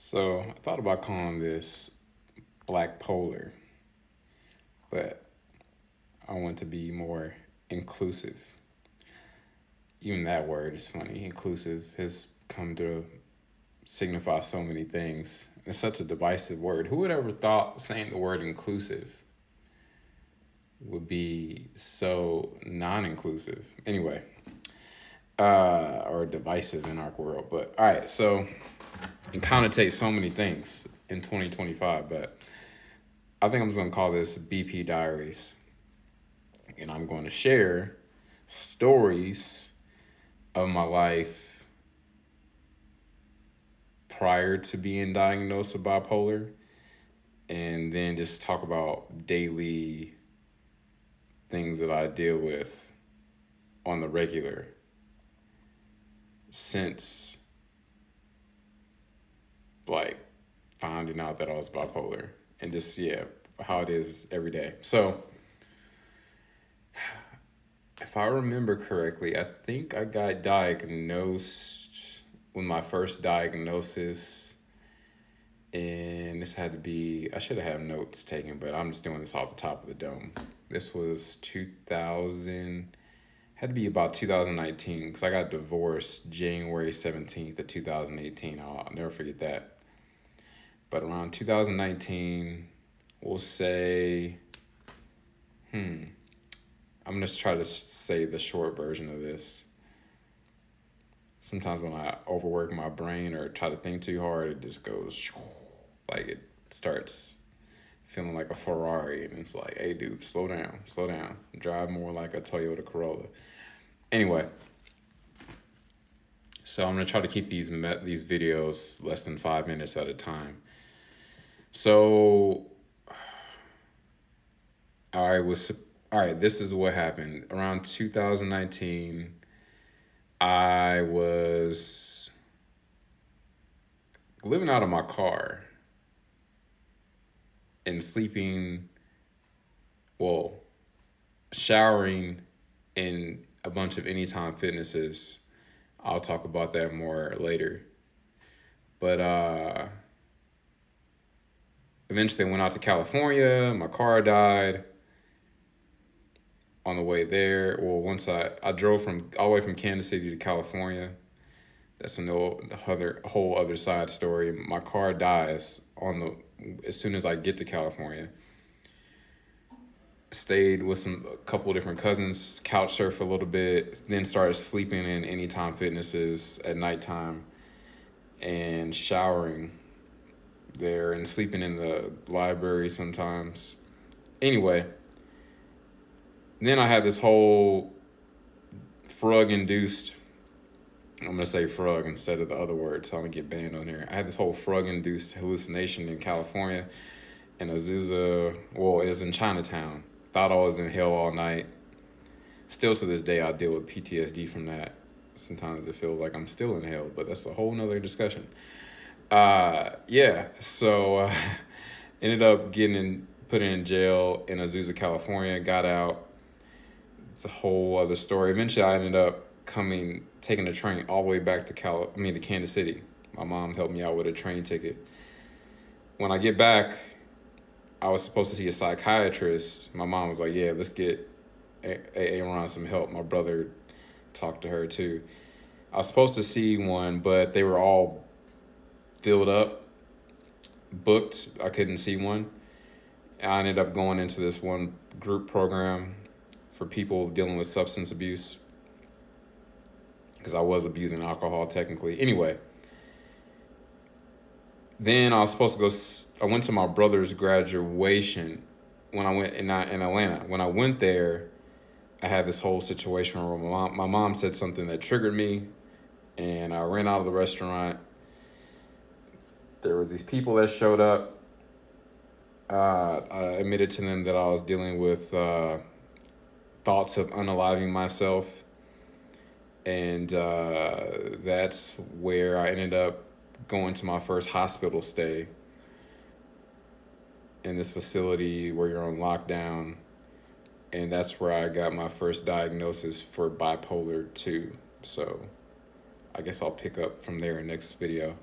So I thought about calling this black polar, but I want to be more inclusive. Even that word is funny. Inclusive has come to signify so many things. It's such a divisive word. Who would ever thought saying the word inclusive would be so non-inclusive? Anyway, or divisive in our world. But all right, so it connotates so many things in 2025, but I think I'm just gonna call this BP Diaries, and I'm going to share stories of my life prior to being diagnosed with bipolar, and then just talk about daily things that I deal with on the regular since like finding out that I was bipolar, and just how it is every day. So if I remember correctly, I think I got diagnosed with my first diagnosis, and this had to be, I should have had notes taken, but I'm just doing this off the top of the dome. This was 2000, had to be about 2019, because I got divorced January 17th of 2018. I'll never forget that. But around 2019, we'll say, I'm going to try to say the short version of this. Sometimes when I overwork my brain or try to think too hard, it just goes like it starts feeling like a Ferrari. And it's like, hey, dude, slow down. Drive more like a Toyota Corolla. Anyway, so I'm going to try to keep these videos less than 5 minutes at a time. So, all right, this is what happened. Around 2019, I was living out of my car and sleeping, well, showering in a bunch of Anytime Fitnesses. I'll talk about that more later. But eventually I went out to California. My car died on the way there. Well, once I drove from all the way from Kansas City to California. That's whole other side story. My car dies as soon as I get to California. Stayed with a couple of different cousins, couch surfed a little bit, then started sleeping in Anytime Fitnesses at nighttime and showering there and sleeping in the library sometimes. Anyway, then I had this whole frug-induced, I'm going to say frug instead of the other word, so I'm going to get banned on here. I had this whole frug-induced hallucination in California, in Azusa, well, it was in Chinatown. Thought I was in hell all night. Still to this day, I deal with PTSD from that. Sometimes it feels like I'm still in hell, but that's a whole nother discussion. So ended up getting put in jail in Azusa, California. Got out. It's a whole other story. Eventually, I ended up taking the train all the way back to Kansas City. My mom helped me out with a train ticket. When I get back, I was supposed to see a psychiatrist. My mom was like, yeah, let's get Aaron some help. My brother talked to her too. I was supposed to see one, but they were all filled up, booked. I couldn't see one. I ended up going into this one group program for people dealing with substance abuse, because I was abusing alcohol technically. Anyway, then I was supposed to go. I went to my brother's graduation when I went in Atlanta. When I went there, I had this whole situation where my mom said something that triggered me, and I ran out of the restaurant. There was these people that showed up. I admitted to them that I was dealing with thoughts of unaliving myself. And that's where I ended up going to my first hospital stay in this facility where you're on lockdown. And that's where I got my first diagnosis for bipolar 2. So I guess I'll pick up from there in next video.